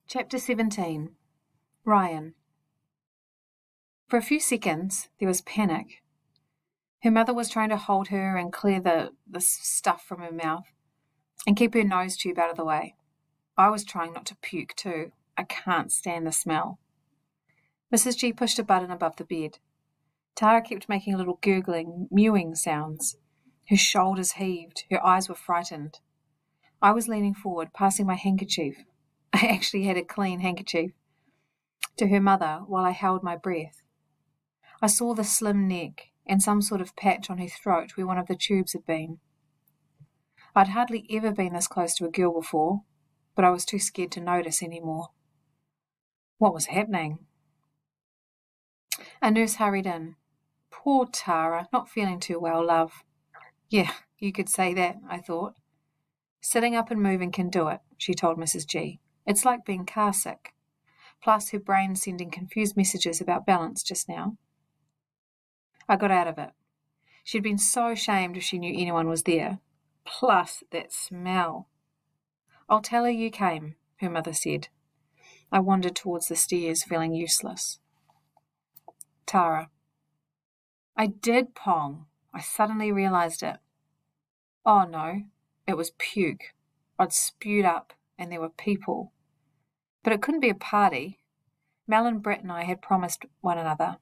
Chapter 17. Ryan. For a few seconds, there was panic. Her mother was trying to hold her and clear the stuff from her mouth and keep her nose tube out of the way. I was trying not to puke too. I can't stand the smell. Mrs. G pushed a button above the bed. Tara kept making little gurgling, mewing sounds. Her shoulders heaved. Her eyes were frightened. I was leaning forward, passing my handkerchief. I actually had a clean handkerchief to her mother while I held my breath. I saw the slim neck and some sort of patch on her throat where one of the tubes had been. I'd hardly ever been this close to a girl before, but I was too scared to notice any more. What was happening? A nurse hurried in. Poor Tara, not feeling too well, love. Yeah, you could say that, I thought. Sitting up and moving can do it, she told Mrs. G. It's like being car sick. Plus her brain sending confused messages about balance just now. I got out of it. She'd been so ashamed if she knew anyone was there. Plus that smell. I'll tell her you came, her mother said. I wandered towards the stairs, feeling useless. Tara. I did pong. I suddenly realised it. Oh no, it was puke. I'd spewed up and there were people. But it couldn't be a party. Mel and Brett and I had promised one another.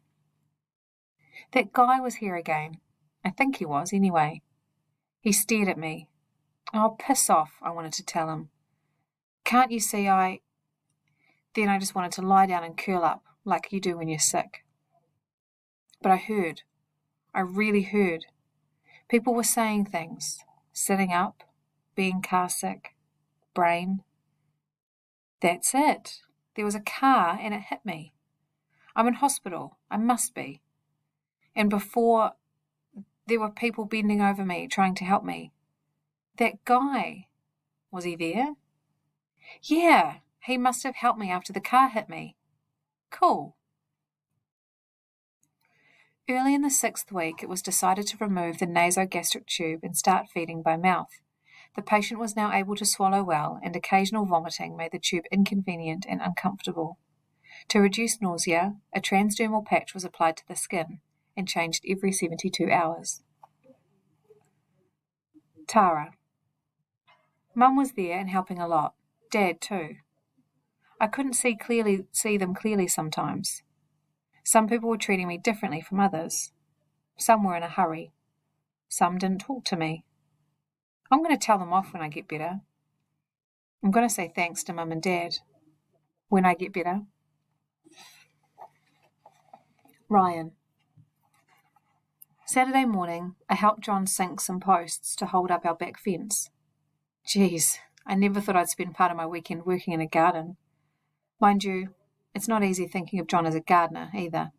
That guy was here again. I think he was, anyway. He stared at me. Oh, piss off, I wanted to tell him. Can't you see Then I just wanted to lie down and curl up, like you do when you're sick. But I heard. I really heard. People were saying things. Sitting up, being car sick, brain. That's it. There was a car and it hit me. I'm in hospital. I must be. And before, there were people bending over me, trying to help me. That guy, was he there? Yeah, he must have helped me after the car hit me. Cool. Early in the 6th week, it was decided to remove the nasogastric tube and start feeding by mouth. The patient was now able to swallow well, and occasional vomiting made the tube inconvenient and uncomfortable. To reduce nausea, a transdermal patch was applied to the skin and changed every 72 hours. Tara. Mum was there and helping a lot. Dad too. I couldn't see them clearly sometimes. Some people were treating me differently from others. Some were in a hurry. Some didn't talk to me. I'm going to tell them off when I get better. I'm going to say thanks to Mum and Dad when I get better. Ryan. Saturday morning, I helped John sink some posts to hold up our back fence. Geez, I never thought I'd spend part of my weekend working in a garden. Mind you, it's not easy thinking of John as a gardener either.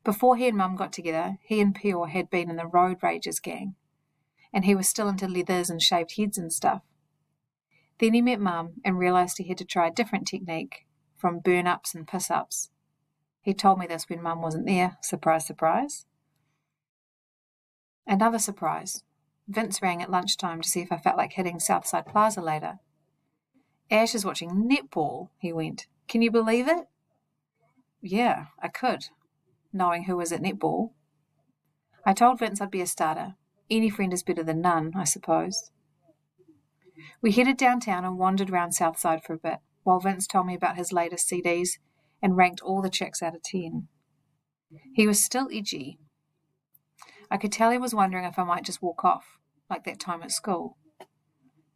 Before he and Mum got together, he and Pure had been in the Road Ragers gang, and he was still into leathers and shaved heads and stuff. Then he met Mum and realised he had to try a different technique, from burn-ups and piss-ups. He told me this when Mum wasn't there. Surprise, surprise. Another surprise. Vince rang at lunchtime to see if I felt like hitting Southside Plaza later. Ash is watching netball, he went. Can you believe it? Yeah, I could, knowing who was at netball. I told Vince I'd be a starter. Any friend is better than none, I suppose. We headed downtown and wandered round Southside for a bit, while Vince told me about his latest CDs and ranked all the chicks out of 10. He was still edgy. I could tell he was wondering if I might just walk off, like that time at school.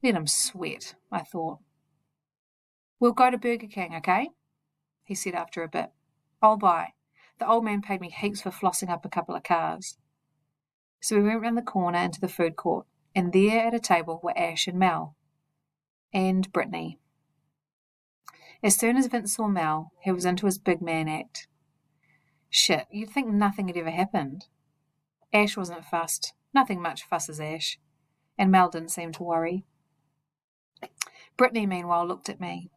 Let him sweat, I thought. We'll go to Burger King, okay? He said after a bit. I'll buy. The old man paid me heaps for flossing up a couple of cars. So we went round the corner into the food court, and there at a table were Ash and Mel. And Brittany. As soon as Vince saw Mel, he was into his big man act. Shit, you'd think nothing had ever happened. Ash wasn't fussed. Nothing much fusses Ash. And Mel didn't seem to worry. Brittany, meanwhile, looked at me.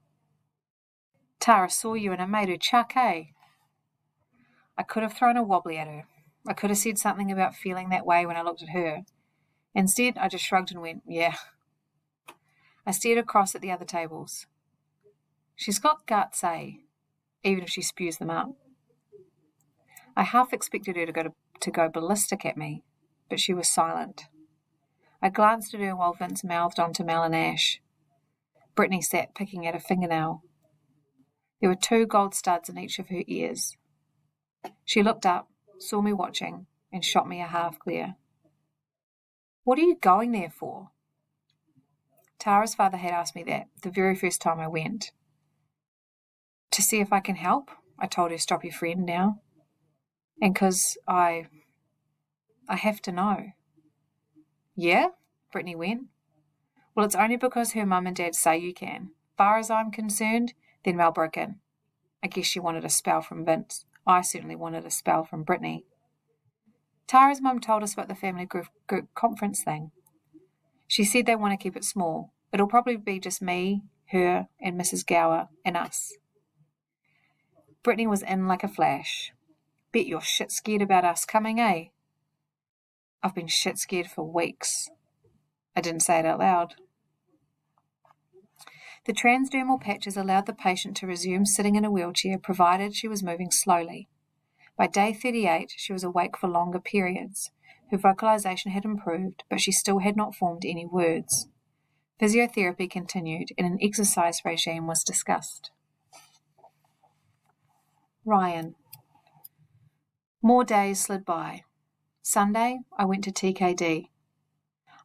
Tara saw you and it made her chuck, eh? I could have thrown a wobbly at her. I could have said something about feeling that way when I looked at her. Instead, I just shrugged and went, yeah. I stared across at the other tables. She's got guts, eh? Even if she spews them up. I half expected her to go ballistic at me, but she was silent. I glanced at her while Vince mouthed on to Mel and Ash. Brittany sat picking at a fingernail. There were 2 gold studs in each of her ears. She looked up, saw me watching, and shot me a half glare. "What are you going there for?" Tara's father had asked me that the very first time I went. "To see if I can help," I told her. "Stop your friend now. And 'cause I have to know." "Yeah?" Brittany went. "Well, it's only because her mum and dad say you can. Far as I'm concerned," then Mel broke in. I guess she wanted a spell from Vince. I certainly wanted a spell from Brittany. "Tara's mum told us about the family group conference thing. She said they want to keep it small. It'll probably be just me, her, and Mrs. Gower, and us." Brittany was in like a flash. "Bet you're shit scared about us coming, eh?" "I've been shit scared for weeks." I didn't say it out loud. The transdermal patches allowed the patient to resume sitting in a wheelchair, provided she was moving slowly. By day 38, she was awake for longer periods. Her vocalization had improved, but she still had not formed any words. Physiotherapy continued, and an exercise regime was discussed. Ryan. More days slid by. Sunday, I went to TKD.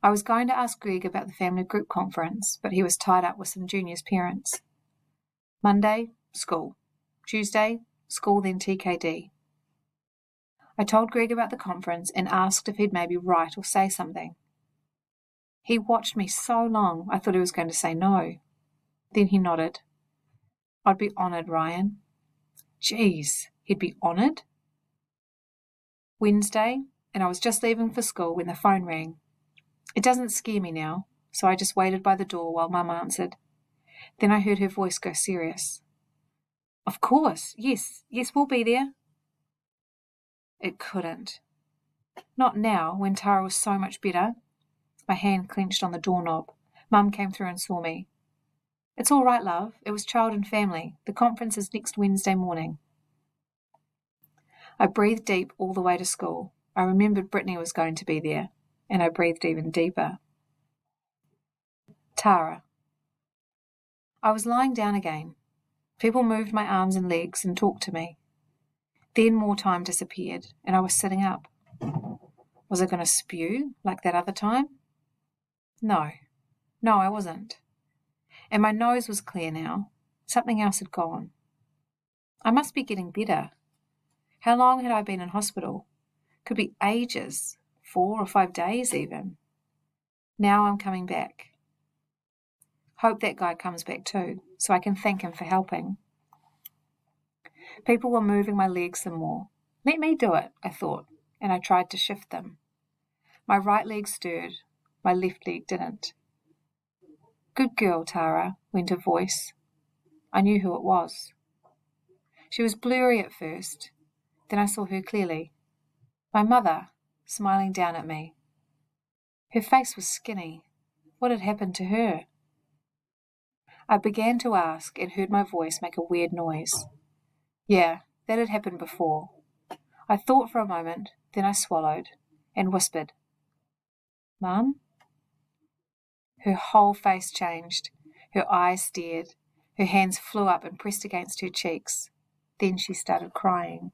I was going to ask Greg about the family group conference, but he was tied up with some juniors' parents. Monday, school. Tuesday, school, then TKD. I told Greg about the conference and asked if he'd maybe write or say something. He watched me so long, I thought he was going to say no. Then he nodded. "I'd be honoured, Ryan." Geez, he'd be honoured? Wednesday, and I was just leaving for school when the phone rang. It doesn't scare me now, so I just waited by the door while Mum answered. Then I heard her voice go serious. "Of course, yes, we'll be there." It couldn't. Not now, when Tara was so much better. My hand clenched on the doorknob. Mum came through and saw me. "It's all right, love. It was child and family. The conference is next Wednesday morning." I breathed deep all the way to school. I remembered Brittany was going to be there, and I breathed even deeper. Tara. I was lying down again. People moved my arms and legs and talked to me. Then more time disappeared, and I was sitting up. Was I going to spew like that other time? No, I wasn't. And my nose was clear now. Something else had gone. I must be getting better. How long had I been in hospital? Could be ages, 4 or 5 days even. Now I'm coming back. Hope that guy comes back too, so I can thank him for helping. People were moving my legs some more. Let me do it, I thought, and I tried to shift them. My right leg stirred, my left leg didn't. "Good girl, Tara," went a voice. I knew who it was. She was blurry at first. Then I saw her clearly. My mother, smiling down at me. Her face was skinny. What had happened to her? I began to ask and heard my voice make a weird noise. Yeah, that had happened before. I thought for a moment, then I swallowed and whispered, "Mum?" Her whole face changed. Her eyes stared. Her hands flew up and pressed against her cheeks. Then she started crying.